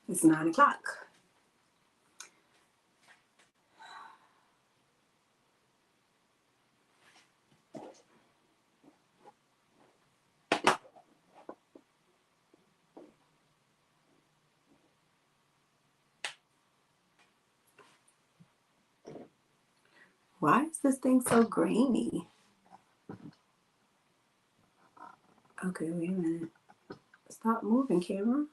It's 9 o'clock. Why is this thing so grainy? Okay, wait a minute. Stop moving, camera.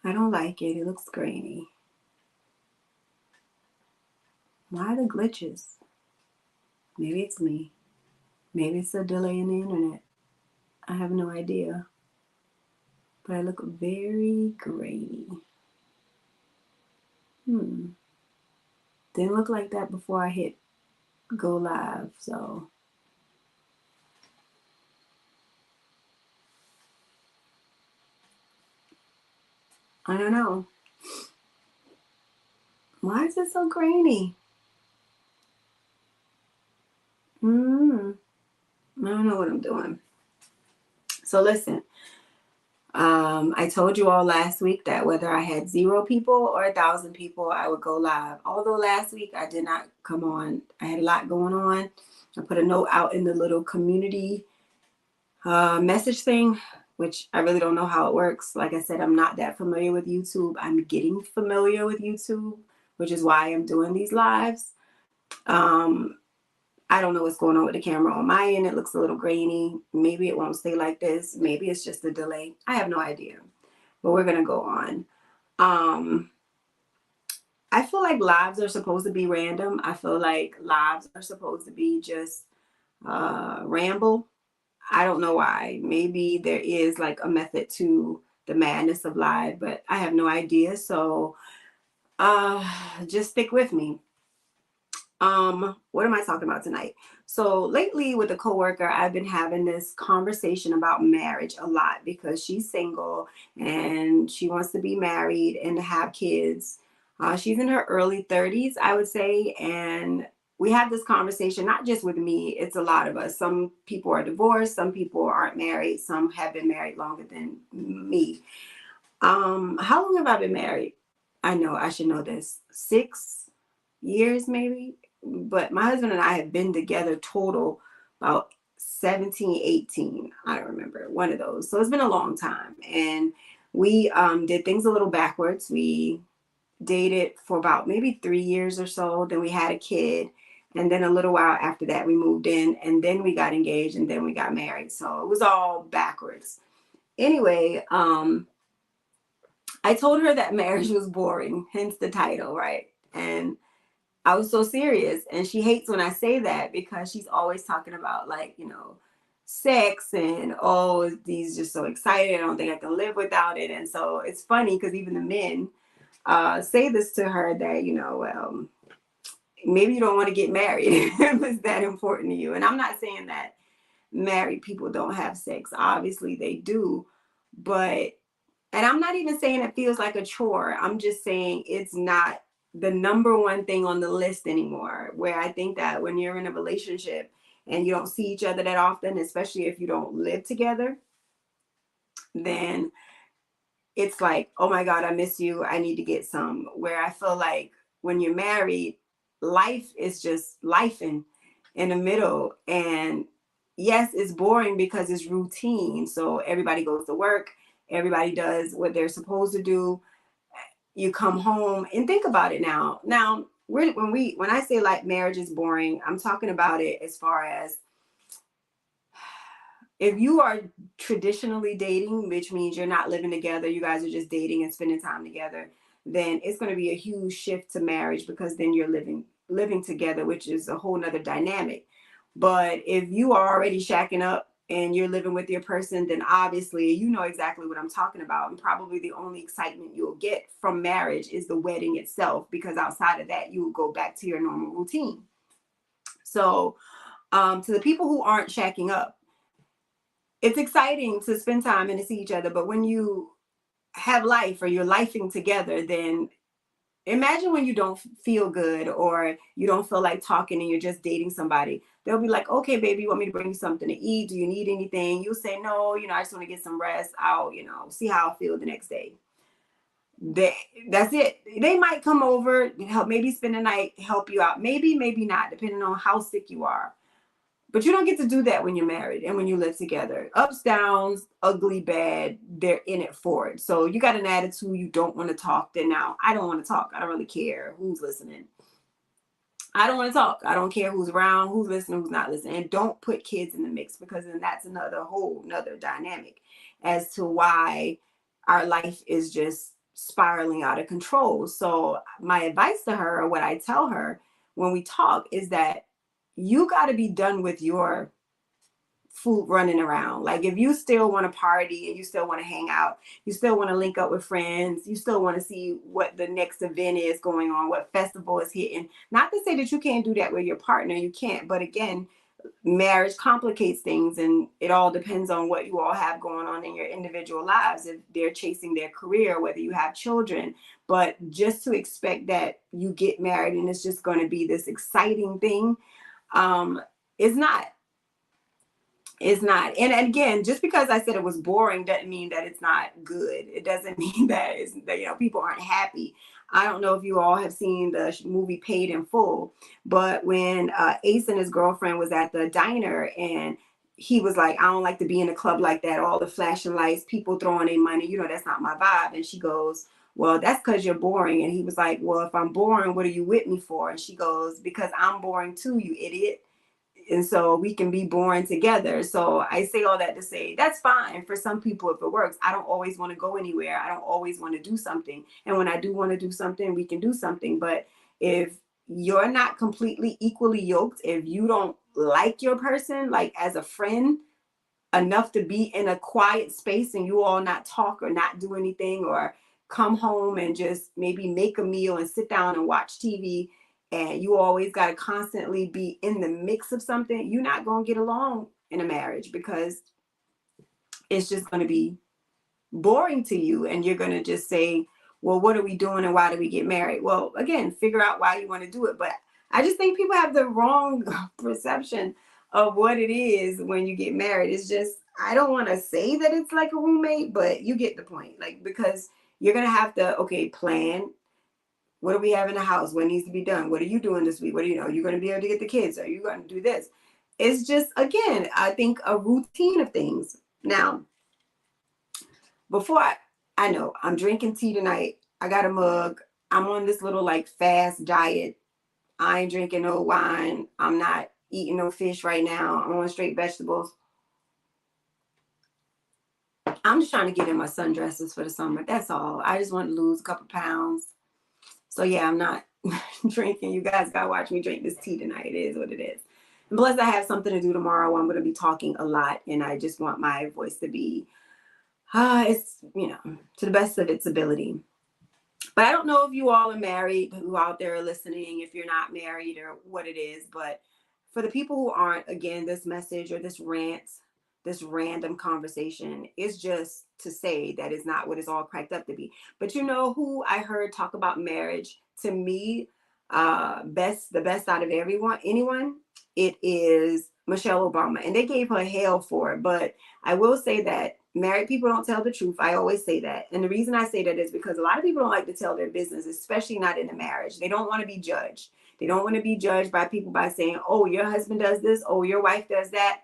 I don't like it. It looks grainy. Why the glitches? Maybe it's me. Maybe it's a delay in the internet. I have no idea. But I look very grainy. Didn't look like that before I hit go live, so. I don't know. Why is it so grainy? I don't know what I'm doing. So listen, I told you all last week that whether I had 0 people or 1,000 people, I would go live. Although last week I did not come on. I had a lot going on. I put a note out in the little community message thing, which I really don't know how it works. Like I said, I'm not that familiar with YouTube. I'm getting familiar with YouTube, which is why I'm doing these lives. I don't know what's going on with the camera on my end. It looks a little grainy. Maybe it won't stay like this. Maybe it's just a delay. I have no idea. But we're going to go on. I feel like lives are supposed to be random. I feel like lives are supposed to be just ramble. I don't know why. Maybe there is like a method to the madness of live, but I have no idea. So just stick with me. What am I talking about tonight? So lately with a coworker, I've been having this conversation about marriage a lot because she's single and she wants to be married and to have kids. She's in her early 30s, I would say, and we have this conversation, not just with me, it's a lot of us. Some people are divorced, some people aren't married, some have been married longer than me. How long have I been married? I know I should know this. 6 years maybe, but my husband and I have been together total about 17, 18. I don't remember, one of those. So it's been a long time. And we did things a little backwards. We dated for about maybe 3 years or so. Then we had a kid. And then a little while after that, we moved in and then we got engaged and then we got married. So it was all backwards. Anyway, I told her that marriage was boring, hence the title, right? And I was so serious. And she hates when I say that because she's always talking about like, sex and, oh, these just so excited. I don't think I can live without it. And so it's funny because even the men say this to her that, well, maybe you don't want to get married if it's that important to you. And I'm not saying that married people don't have sex. Obviously they do. But, and I'm not even saying it feels like a chore. I'm just saying it's not the number one thing on the list anymore, where I think that when you're in a relationship and you don't see each other that often, especially if you don't live together, then it's like, oh my God, I miss you. I need to get some. Where I feel like when you're married, life is just life in the middle. And yes, it's boring because it's routine. So everybody goes to work, everybody does what they're supposed to do. You come home and think about it now. Now, when I say like marriage is boring, I'm talking about it as far as if you are traditionally dating, which means you're not living together, you guys are just dating and spending time together, then it's going to be a huge shift to marriage because then you're living together, which is a whole nother dynamic. But if you are already shacking up and you're living with your person, then obviously you know exactly what I'm talking about. And probably the only excitement you'll get from marriage is the wedding itself, because outside of that, you will go back to your normal routine. So to the people who aren't shacking up, it's exciting to spend time and to see each other. But when you have life or you're lifing together, then Imagine when you don't feel good or you don't feel like talking and you're just dating somebody. They'll be like, okay, baby, you want me to bring you something to eat? Do you need anything? You'll say, no, I just want to get some rest. I'll, see how I feel the next day. They, that's it. They might come over, help, maybe spend the night, help you out. Maybe, maybe not, depending on how sick you are. But you don't get to do that when you're married and when you live together. Ups, downs, ugly, bad, they're in it for it. So you got an attitude, you don't want to talk, then now I don't want to talk. I don't really care who's listening. I don't want to talk. I don't care who's around, who's listening, who's not listening. And don't put kids in the mix, because then that's another dynamic as to why our life is just spiraling out of control. So my advice to her, or what I tell her when we talk, is that you got to be done with your food running around. Like, if you still want to party and you still want to hang out, you still want to link up with friends, you still want to see what the next event is going on, what festival is hitting. Not to say that you can't do that with your partner, you can't. But again, marriage complicates things, and it all depends on what you all have going on in your individual lives. If they're chasing their career, whether you have children. But just to expect that you get married and it's just going to be this exciting thing, is not. It's not. And again, just because I said it was boring doesn't mean that it's not good. It doesn't mean that it's that, people aren't happy. I don't know if you all have seen the movie Paid in Full, but when Ace and his girlfriend was at the diner, and he was like, I don't like to be in a club like that, all the flashing lights, people throwing in money, that's not my vibe. And she goes, well, that's because you're boring. And he was like, well, if I'm boring, what are you with me for? And she goes, because I'm boring too, you idiot. And so we can be born together. So I say all that to say that's fine for some people if it works. I don't always want to go anywhere. I don't always want to do something. And when I do want to do something, we can do something. But if you're not completely equally yoked, if you don't like your person, like as a friend, enough to be in a quiet space and you all not talk or not do anything, or come home and just maybe make a meal and sit down and watch TV, and you always got to constantly be in the mix of something, you're not going to get along in a marriage, because it's just going to be boring to you. And you're going to just say, well, what are we doing and why do we get married? Well, again, figure out why you want to do it. But I just think people have the wrong perception of what it is when you get married. It's just, I don't want to say that it's like a roommate, but you get the point. Like, because you're going to have to, okay, plan. What do we have in the house? What needs to be done? What are you doing this week? What do you know? You're going to be able to get the kids? Are you going to do this? It's just, again, I think a routine of things. Now, before I know, I'm drinking tea tonight. I got a mug. I'm on this little like fast diet. I ain't drinking no wine. I'm not eating no fish right now. I'm on straight vegetables. I'm just trying to get in my sundresses for the summer. That's all. I just want to lose a couple pounds. So yeah, I'm not drinking. You guys gotta watch me drink this tea tonight. It is what it is. And plus, I have something to do tomorrow. I'm going to be talking a lot, and I just want my voice to be, it's, to the best of its ability. But I don't know if you all are married, who out there are listening, if you're not married or what it is. But for the people who aren't, again, this message or this rant, this random conversation is just to say that it's not what it's all cracked up to be. But you know who I heard talk about marriage to me, the best out of anyone, it is Michelle Obama. And they gave her hell for it. But I will say that married people don't tell the truth. I always say that. And the reason I say that is because a lot of people don't like to tell their business, especially not in a marriage. They don't want to be judged. They don't want to be judged by people by saying, oh, your husband does this. Oh, your wife does that.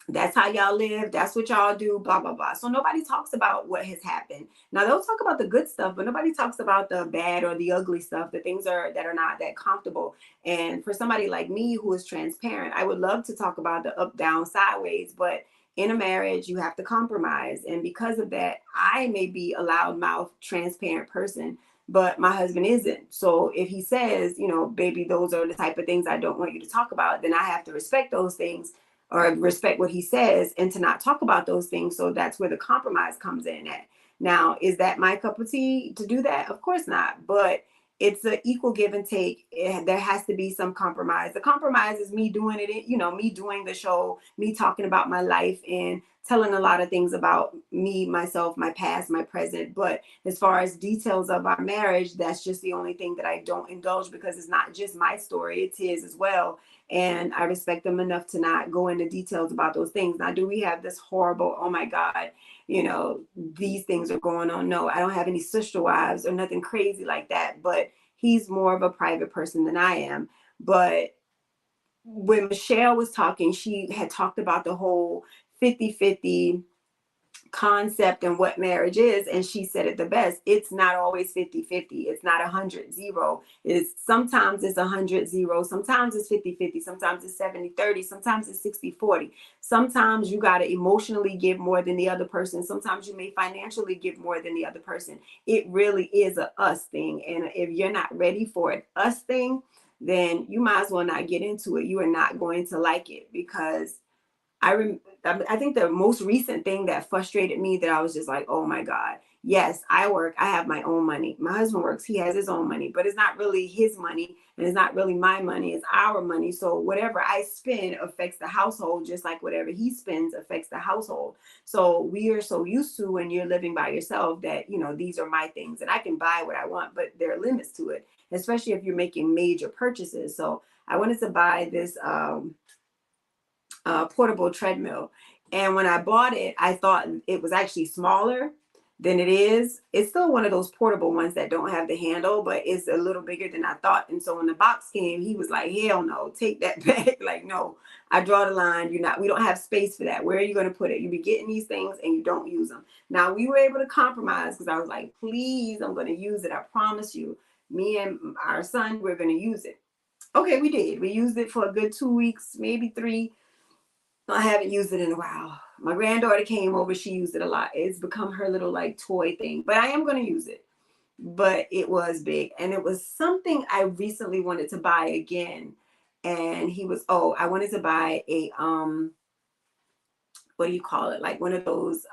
That's how y'all live. That's what y'all do, blah, blah, blah. So nobody talks about what has happened. Now they'll talk about the good stuff, but nobody talks about the bad or the ugly stuff, the things that are not that comfortable. And for somebody like me who is transparent, I would love to talk about the up, down, sideways, but in a marriage, you have to compromise. And because of that, I may be a loudmouth, transparent person, but my husband isn't. So if he says, baby, those are the type of things I don't want you to talk about, then I have to respect those things, or respect what he says, and to not talk about those things. So that's where the compromise comes in at. Now, is that my cup of tea to do that? Of course not. But it's an equal give and take. There has to be some compromise. The compromise is me doing it, me doing the show, me talking about my life, and telling a lot of things about me, myself, my past, my present. But as far as details of our marriage, that's just the only thing that I don't indulge, because it's not just my story, it's his as well. And I respect them enough to not go into details about those things. Now, do we have this horrible, oh my God, these things are going on? No, I don't have any sister wives or nothing crazy like that. But he's more of a private person than I am. But when Michelle was talking, she had talked about the whole 50-50 concept and what marriage is, and she said it the best. It's not always 50-50. It's not 100-0. It's sometimes it's 100-0, sometimes it's 50-50, sometimes it's 70-30, sometimes it's 60-40. Sometimes you got to emotionally give more than the other person, sometimes you may financially give more than the other person. It really is a us thing, and if you're not ready for an us thing, then you might as well not get into it. You are not going to like it, because I think the most recent thing that frustrated me, that I was just like, oh my God, yes, I work, I have my own money. My husband works, he has his own money, but it's not really his money and it's not really my money, it's our money. So whatever I spend affects the household, just like whatever he spends affects the household. So we are so used to, when you're living by yourself, that, these are my things and I can buy what I want, but there are limits to it, especially if you're making major purchases. So I wanted to buy this, portable treadmill. And when I bought it, I thought it was actually smaller than it is. It's still one of those portable ones that don't have the handle, but it's a little bigger than I thought. And so when the box came, he was like, hell no, take that back. Like, no, I draw the line. We don't have space for that. Where are you going to put it? You be getting these things and you don't use them. Now, we were able to compromise, because I was like, please, I'm going to use it. I promise you. Me and our son, we're going to use it. Okay, we did. We used it for a good 2 weeks, maybe 3. I haven't used it in a while. My granddaughter came over. She used it a lot. It's become her little like toy thing, but I am going to use it. But it was big, and it was something I recently wanted to buy again. And I wanted to buy a, what do you call it? Like one of those,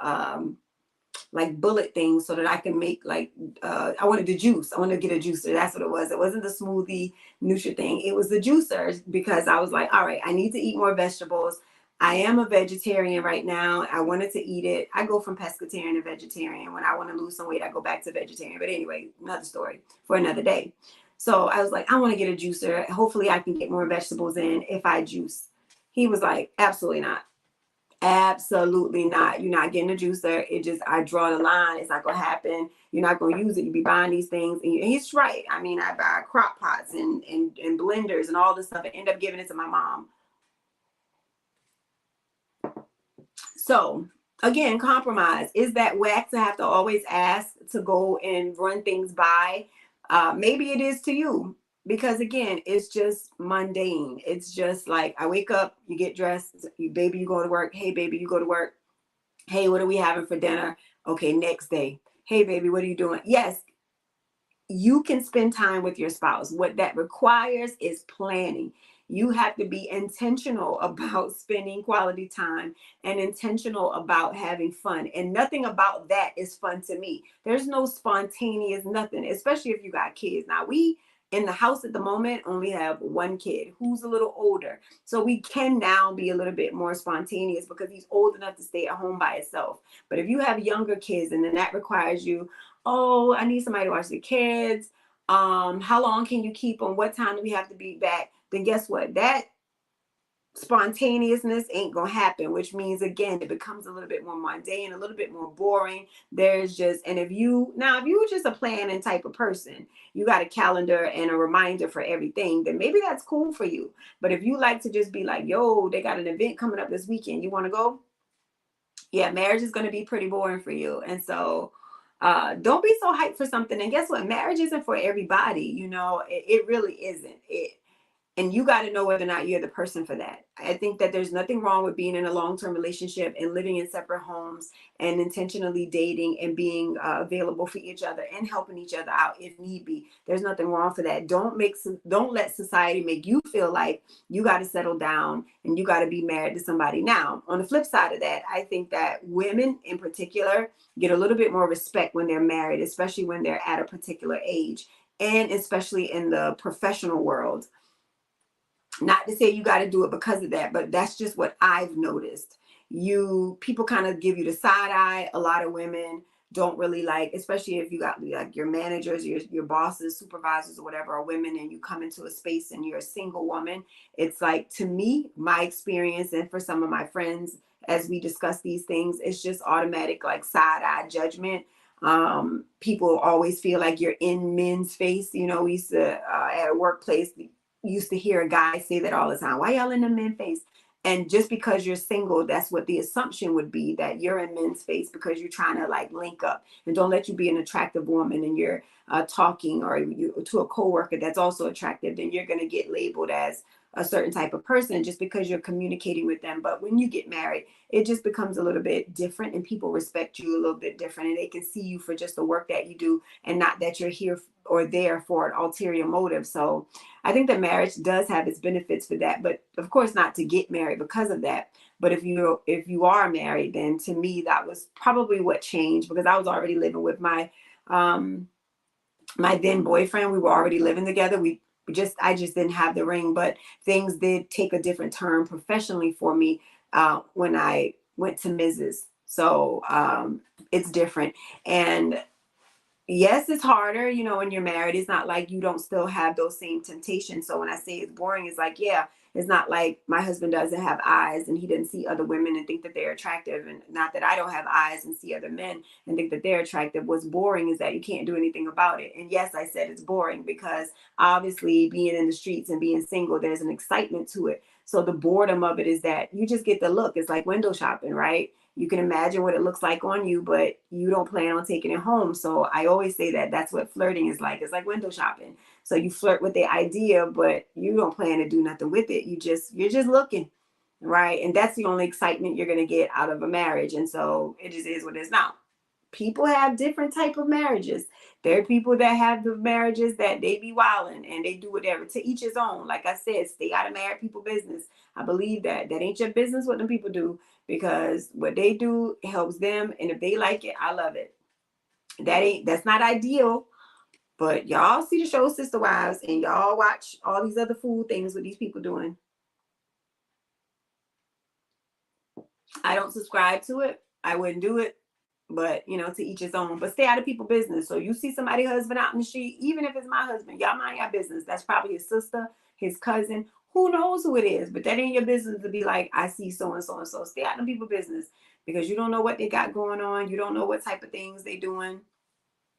like bullet things, so that I can make like, I wanted the juice. I wanted to get a juicer. That's what it was. It wasn't the smoothie Nutri thing. It was the juicer, because I was like, all right, I need to eat more vegetables. I am a vegetarian right now. I wanted to eat it. I go from pescatarian to vegetarian. When I want to lose some weight, I go back to vegetarian. But anyway, another story for another day. So I was like, I want to get a juicer. Hopefully I can get more vegetables in if I juice. He was like, absolutely not. Absolutely not. You're not getting a juicer. I draw the line. It's not going to happen. You're not going to use it. You be buying these things. And he's right. I mean, I buy crock pots and blenders and all this stuff, and end up giving it to my mom. So again, compromise. Is that whack to have to always ask to go and run things by? Maybe it is to you, because again, it's just mundane. It's just like, I wake up, you get dressed, baby, you go to work. Hey, baby, you go to work. Hey, what are we having for dinner? Okay, next day. Hey, baby, what are you doing? Yes, you can spend time with your spouse. What that requires is planning. You have to be intentional about spending quality time and intentional about having fun. And nothing about that is fun to me. There's no spontaneous nothing, especially if you got kids. Now, we in the house at the moment only have one kid who's a little older. So we can now be a little bit more spontaneous, because he's old enough to stay at home by himself. But if you have younger kids, and then that requires you, oh, I need somebody to watch the kids. How long can you keep them? What time do we have to be back? Then guess what? That spontaneousness ain't gonna happen, which means again, it becomes a little bit more mundane, a little bit more boring. If you're just a planning type of person, you got a calendar and a reminder for everything, then maybe that's cool for you. But if you like to just be like, yo, they got an event coming up this weekend, you want to go? Yeah, marriage is going to be pretty boring for you. And so don't be so hyped for something. And guess what? Marriage isn't for everybody. It really isn't. And you got to know whether or not you're the person for that. I think that there's nothing wrong with being in a long-term relationship and living in separate homes and intentionally dating and being available for each other and helping each other out if need be. There's nothing wrong for that. Don't let society make you feel like you got to settle down and you got to be married to somebody. Now, on the flip side of that, I think that women in particular get a little bit more respect when they're married, especially when they're at a particular age, and especially in the professional world. Not to say you got to do it because of that, but that's just what I've noticed. people kind of give you the side eye. A lot of women don't really like, especially if you got like your managers, your bosses, supervisors, or whatever are women, and you come into a space and you're a single woman. It's like, to me, my experience, and for some of my friends, as we discuss these things, it's just automatic like side eye judgment. People always feel like you're in men's face. You know, we used to at a workplace, we used to hear a guy say that all the time. Why y'all in the men's face? And just because you're single, that's what the assumption would be, that you're in men's face because you're trying to like link up. And don't let you be an attractive woman and you're talking or you to a coworker that's also attractive, then you're going to get labeled as a certain type of person just because you're communicating with them. But when you get married, it just becomes a little bit different, and people respect you a little bit different, and they can see you for just the work that you do and not that you're here or there for an ulterior motive. So I think that marriage does have its benefits for that, but of course not to get married because of that. But if you are married, then to me that was probably what changed, because I was already living with um my then boyfriend. We were already living together. I just didn't have the ring, but things did take a different turn professionally for me when I went to Mrs. So it's different. And yes, it's harder, you know, when you're married. It's not like you don't still have those same temptations. So when I say it's boring, it's like, yeah, it's not like my husband doesn't have eyes and he didn't see other women and think that they're attractive. And not that I don't have eyes and see other men and think that they're attractive. What's boring is that you can't do anything about it. And yes, I said it's boring because obviously being in the streets and being single, there's an excitement to it. So the boredom of it is that you just get the look. It's like window shopping, right? You can imagine what it looks like on you, but you don't plan on taking it home. So I always say that that's what flirting is like. It's like window shopping. So you flirt with the idea, but you don't plan to do nothing with it. You're just looking, right? And that's the only excitement you're going to get out of a marriage. And so it just is what it is. Now, people have different type of marriages. There are people that have the marriages that they be wilding and they do whatever. To each his own. Like I said, stay out of married people business. I believe that ain't your business what them people do, because what they do helps them, and if they like it, I love it. That's not ideal, but y'all see the show Sister Wives and y'all watch all these other fool things with these people doing. I don't subscribe to it. I wouldn't do it. But you know, to each his own. But stay out of people's business. So you see somebody's husband out in the street, even if it's my husband, y'all mind your business. That's probably his sister, his cousin. Who knows who it is? But that ain't your business to be like, I see so and so and so. Stay out of people's business, because you don't know what they got going on. You don't know what type of things they doing.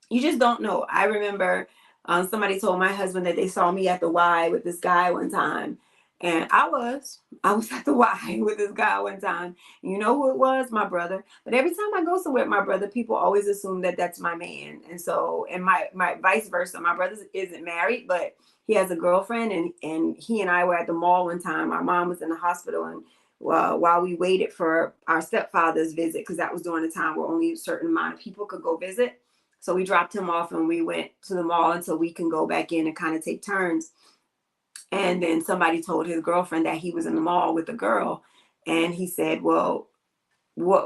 You just don't know. I remember somebody told my husband that they saw me at the Y with this guy one time. And I was at the Y with this guy one time. You know who it was? My brother. But every time I go somewhere with my brother, people always assume that that's my man. And so, and my vice versa, my brother isn't married, but he has a girlfriend, and he and I were at the mall one time. Our mom was in the hospital, and while we waited for our stepfather's visit, because that was during the time where only a certain amount of people could go visit. So we dropped him off and we went to the mall until we can go back in and kind of take turns. And then somebody told his girlfriend that he was in the mall with a girl. And he said, well,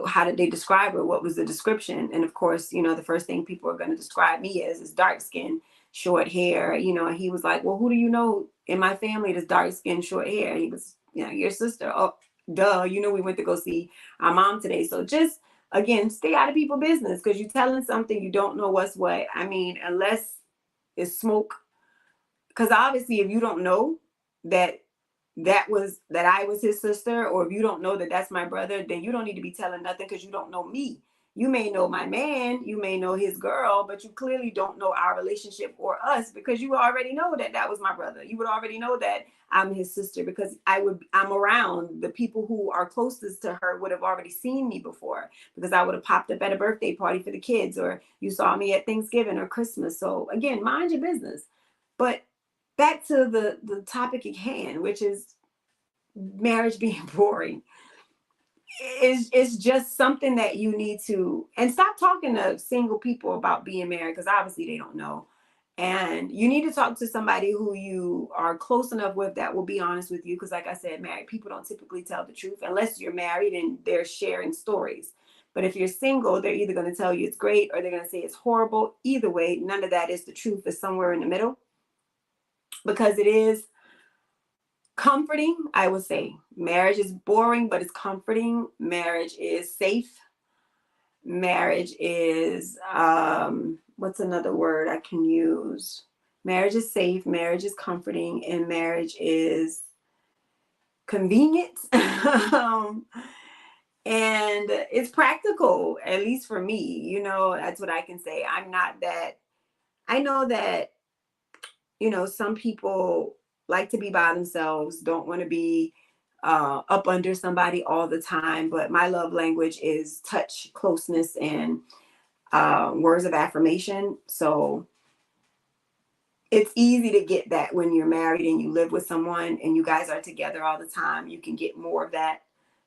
how did they describe her? What was the description? And of course, you know, the first thing people are going to describe me as is dark skin, short hair, you know. And he was like, well, who do you know in my family that's dark skin, short hair? He was, you know, your sister. Oh, duh. You know, we went to go see our mom today. So just, again, stay out of people's business, because you're telling something you don't know what's what. I mean, unless it's smoke. Because obviously, if you don't know that I was his sister, or if you don't know that that's my brother, then you don't need to be telling nothing, because you don't know me. You may know my man, you may know his girl, but you clearly don't know our relationship or us, because you already know that that was my brother. You would already know that I'm his sister, because I'm around. The people who are closest to her would have already seen me before, because I would have popped up at a birthday party for the kids, or you saw me at Thanksgiving or Christmas. So again, mind your business. But back to the topic at hand, which is marriage being boring. It's just something that you need to, and stop talking to single people about being married, because obviously they don't know. And you need to talk to somebody who you are close enough with that will be honest with you, because like I said, married people don't typically tell the truth unless you're married and they're sharing stories. But if you're single, they're either going to tell you it's great or they're going to say it's horrible. Either way, none of that is the truth. It's somewhere in the middle, because it is comforting, I would say. Marriage is boring, but it's comforting. Marriage is safe. Marriage is, what's another word I can use? Marriage is safe, marriage is comforting, and marriage is convenient. um, and it's practical, at least for me. That's what I can say. I'm not that. I know that, some people like to be by themselves, don't want to be up under somebody all the time. But my love language is touch, closeness, and words of affirmation. So it's easy to get that when you're married and you live with someone and you guys are together all the time. You can get more of that.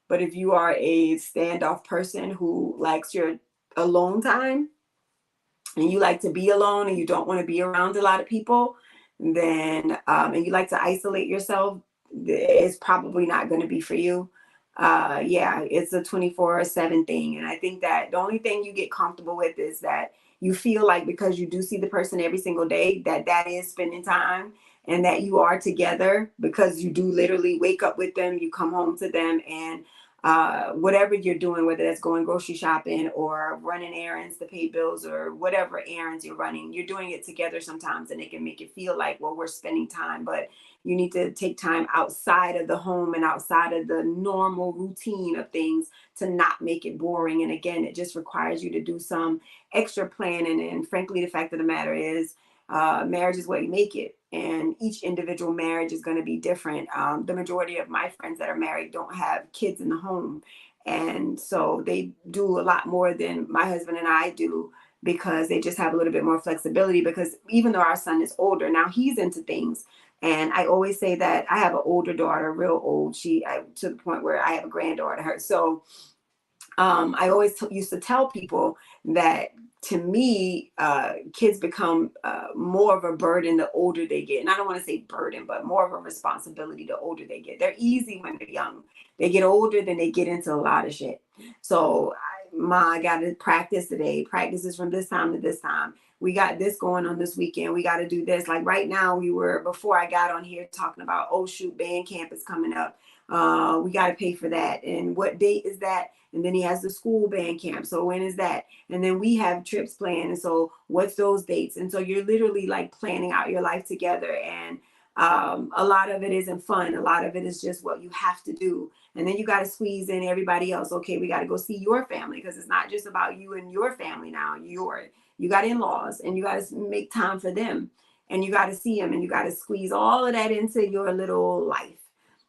But if you are a standoff person who likes your alone time, and you like to be alone and you don't want to be around a lot of people, then and you like to isolate yourself, it's probably not going to be for you. Yeah, it's a 24/7 thing. And I think that the only thing you get comfortable with is that you feel like, because you do see the person every single day, that is spending time, and that you are together because you do literally wake up with them, you come home to them, and whatever you're doing, whether that's going grocery shopping or running errands to pay bills or whatever errands you're running, you're doing it together sometimes, and it can make it feel like, well, we're spending time. But you need to take time outside of the home and outside of the normal routine of things to not make it boring. And again, it just requires you to do some extra planning. And frankly, the fact of the matter is, marriage is what you make it. And each individual marriage is going to be different. The majority of my friends that are married don't have kids in the home. And so they do a lot more than my husband and I do, because they just have a little bit more flexibility. Because even though our son is older, now he's into things. And I always say that I have an older daughter, real old. To the point where I have a granddaughter. Her. So I always used to tell people that, to me, kids become more of a burden the older they get. And I don't want to say burden, but more of a responsibility the older they get. They're easy when they're young. They get older, then they get into a lot of shit. So I got to practice today. Practice is from this time to this time. We got this going on this weekend. We got to do this. Like right now, before I got on here, talking about, oh shoot, band camp is coming up. We got to pay for that. And what date is that? And then he has the school band camp. So when is that? And then we have trips planned. And so what's those dates? And so you're literally like planning out your life together. And a lot of it isn't fun. A lot of it is just what you have to do. And then you got to squeeze in everybody else. Okay, we got to go see your family, because it's not just about you and your family now. You got in-laws, and you got to make time for them, and you got to see them, and you got to squeeze all of that into your little life.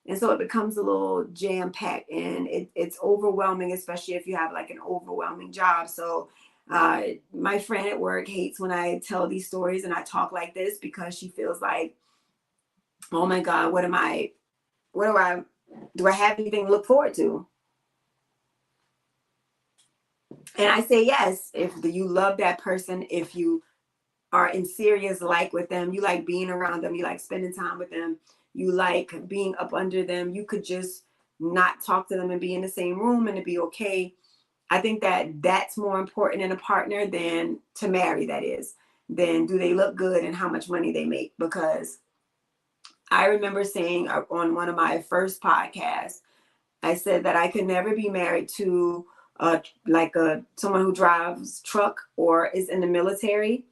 And so it becomes a little jam packed, and it's overwhelming, especially if you have like an overwhelming job. So my friend at work hates when I tell these stories and I talk like this, because she feels like, oh my God, do I have anything to look forward to? And I say, yes, if you love that person, if you are in serious like with them, you like being around them, you like spending time with them, you like being up under them, you could just not talk to them and be in the same room and to be okay. I think that that's more important in a partner than to marry, that is. Then do they look good and how much money they make? Because I remember saying on one of my first podcasts, I said that I could never be married to someone who drives truck or is in the military.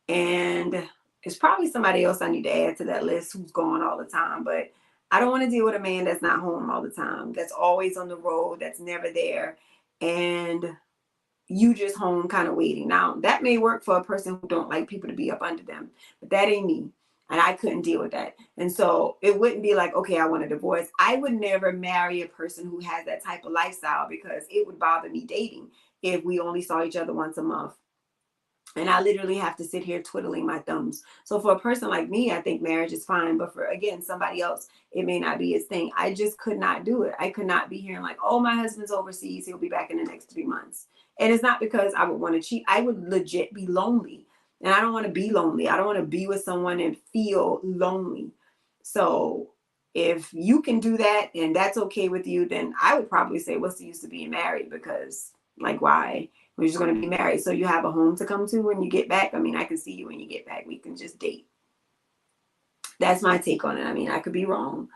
And it's probably somebody else I need to add to that list who's gone all the time. But I don't want to deal with a man that's not home all the time, that's always on the road, that's never there. And you just home kind of waiting. Now, that may work for a person who don't like people to be up under them, but that ain't me. And I couldn't deal with that. And so it wouldn't be like, okay, I want a divorce. I would never marry a person who has that type of lifestyle, because it would bother me dating if we only saw each other once a month. And I literally have to sit here twiddling my thumbs. So for a person like me, I think marriage is fine. But for, again, somebody else, it may not be his thing. I just could not do it. I could not be hearing like, oh, my husband's overseas, he'll be back in the next 3 months. And it's not because I would want to cheat. I would legit be lonely. And I don't want to be lonely. I don't want to be with someone and feel lonely. So if you can do that and that's okay with you, then I would probably say, what's the use of being married? Because like, why? We're just going to be married. So you have a home to come to when you get back. I mean, I can see you when you get back. We can just date. That's my take on it. I mean, I could be wrong.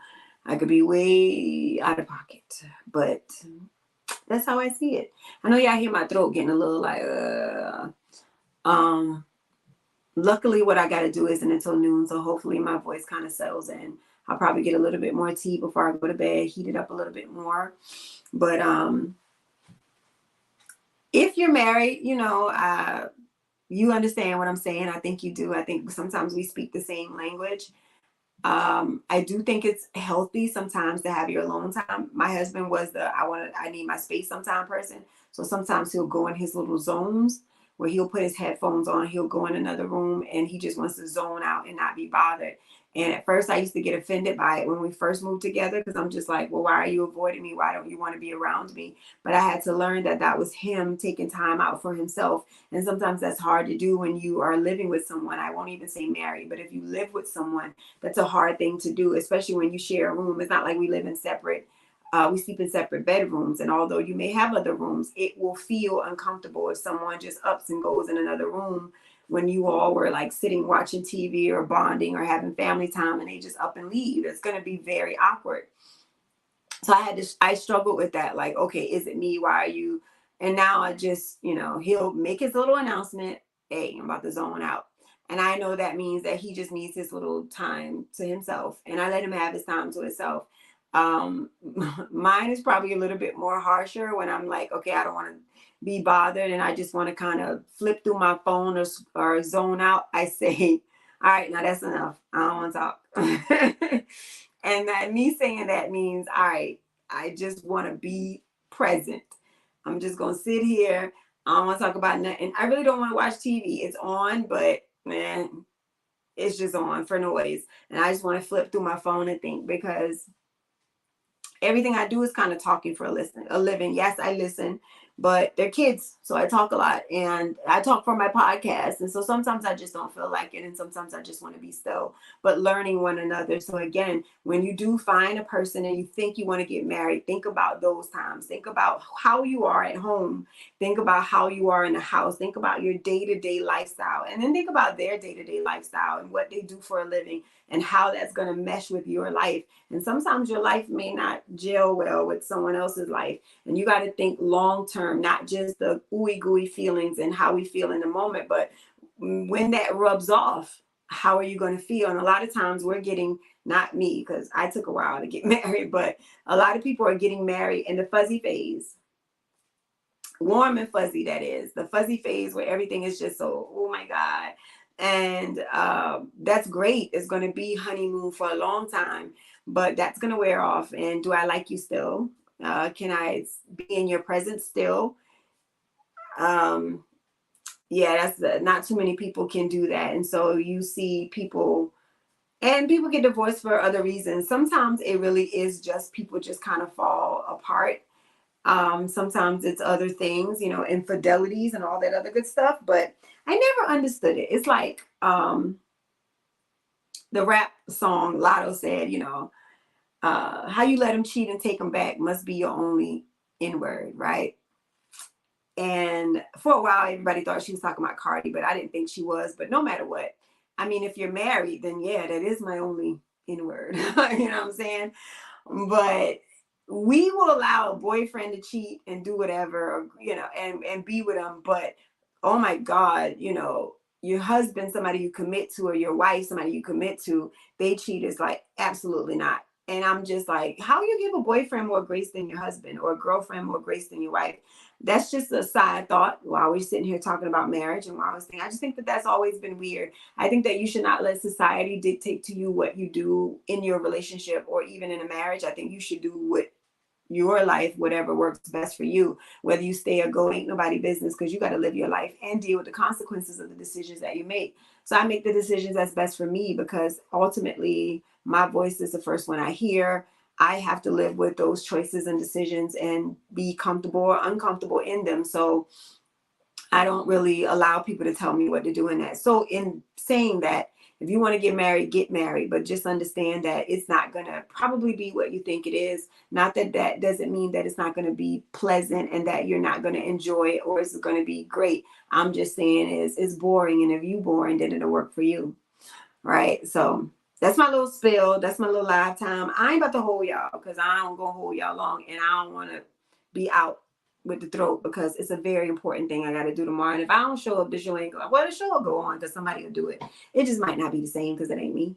I could be way out of pocket, but that's how I see it. I know y'all hear my throat getting a little like, um, luckily what I got to do isn't until noon. So hopefully my voice kind of settles in. I'll probably get a little bit more tea before I go to bed, heat it up a little bit more. But, if you're married, you understand what I'm saying. I think you do. I think sometimes we speak the same language. I do think it's healthy sometimes to have your alone time. My husband was I need my space sometime person. So sometimes he'll go in his little zones where he'll put his headphones on, he'll go in another room and he just wants to zone out and not be bothered. And at first I used to get offended by it when we first moved together because I'm just like, well, why are you avoiding me? Why don't you want to be around me? But I had to learn that that was him taking time out for himself. And sometimes that's hard to do when you are living with someone. I won't even say married, but if you live with someone, that's a hard thing to do, especially when you share a room. It's not like we live in separate, we sleep in separate bedrooms. And although you may have other rooms, it will feel uncomfortable if someone just ups and goes in another room when you all were like sitting watching TV or bonding or having family time and they just up and leave. It's going to be very awkward. So I struggled with that. Like, okay, is it me? Why are you? And now I just, he'll make his little announcement. Hey, I'm about to zone out. And I know that means that he just needs his little time to himself. And I let him have his time to himself. Mine is probably a little bit more harsher when I'm like, okay, I don't want to be bothered and I just want to kind of flip through my phone or zone out. I say, all right, now that's enough. I don't want to talk. And that me saying that means, all right, I just want to be present. I'm just going to sit here. I don't want to talk about nothing. I really don't want to watch TV. It's on, but man, it's just on for noise. And I just want to flip through my phone and think because everything I do is kind of talking for a living. Yes, I listen, but they're kids, so I talk a lot and I talk for my podcast. And so sometimes I just don't feel like it, and sometimes I just want to be still. But learning one another. So again, when you do find a person and you think you want to get married, think about those times. Think about how you are at home. Think about how you are in the house. Think about your day-to-day lifestyle, and then think about their day-to-day lifestyle and what they do for a living and how that's going to mesh with your life. And sometimes your life may not gel well with someone else's life. And you got to think long term, not just the ooey gooey feelings and how we feel in the moment, but when that rubs off, how are you going to feel? And a lot of times we're getting, not me, because I took a while to get married, but a lot of people are getting married in the fuzzy phase. Warm and fuzzy, that is. The fuzzy phase where everything is just so, oh my God. And that's great. It's going to be honeymoon for a long time, but that's going to wear off. And do I like you still? Can I be in your presence still? Yeah, not too many people can do that. And so you see people, and people get divorced for other reasons. Sometimes it really is just people just kind of fall apart. Sometimes it's other things, infidelities and all that other good stuff. But I never understood it. It's like the rap song Lotto said, how you let him cheat and take him back must be your only N-word, right? And for a while, everybody thought she was talking about Cardi, but I didn't think she was. But no matter what, I mean, if you're married, then yeah, that is my only N-word. You know what I'm saying? But we will allow a boyfriend to cheat and do whatever, or, and be with him. But oh my God, your husband, somebody you commit to, or your wife, somebody you commit to, they cheat is like, absolutely not. And I'm just like, how you give a boyfriend more grace than your husband, or a girlfriend more grace than your wife? That's just a side thought while we're sitting here talking about marriage. And while I was thinking, I just think that that's always been weird. I think that you should not let society dictate to you what you do in your relationship or even in a marriage. I think you should do what your life, whatever works best for you. Whether you stay or go, ain't nobody business, because you got to live your life and deal with the consequences of the decisions that you make. So I make the decisions that's best for me, because ultimately my voice is the first one I hear. I have to live with those choices and decisions and be comfortable or uncomfortable in them. So I don't really allow people to tell me what to do in that. So in saying that, if you want to get married, but just understand that it's not going to probably be what you think it is. Not that that doesn't mean that it's not going to be pleasant and that you're not going to enjoy it or it's going to be great. I'm just saying it's boring. And if you boring, then it'll work for you. Right. So that's my little spill. That's my little live time. I ain't about to hold y'all because I don't gonna hold y'all long, and I don't want to be out with the throat because it's a very important thing I got to do tomorrow. And if I don't show up, the show ain't going. Well, the show will go on because somebody will do it. It just might not be the same because it ain't me.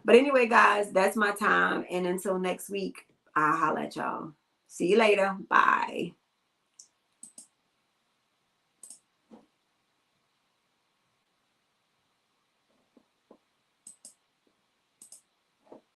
But anyway, guys, that's my time. And until next week, I'll holla at y'all. See you later. Bye.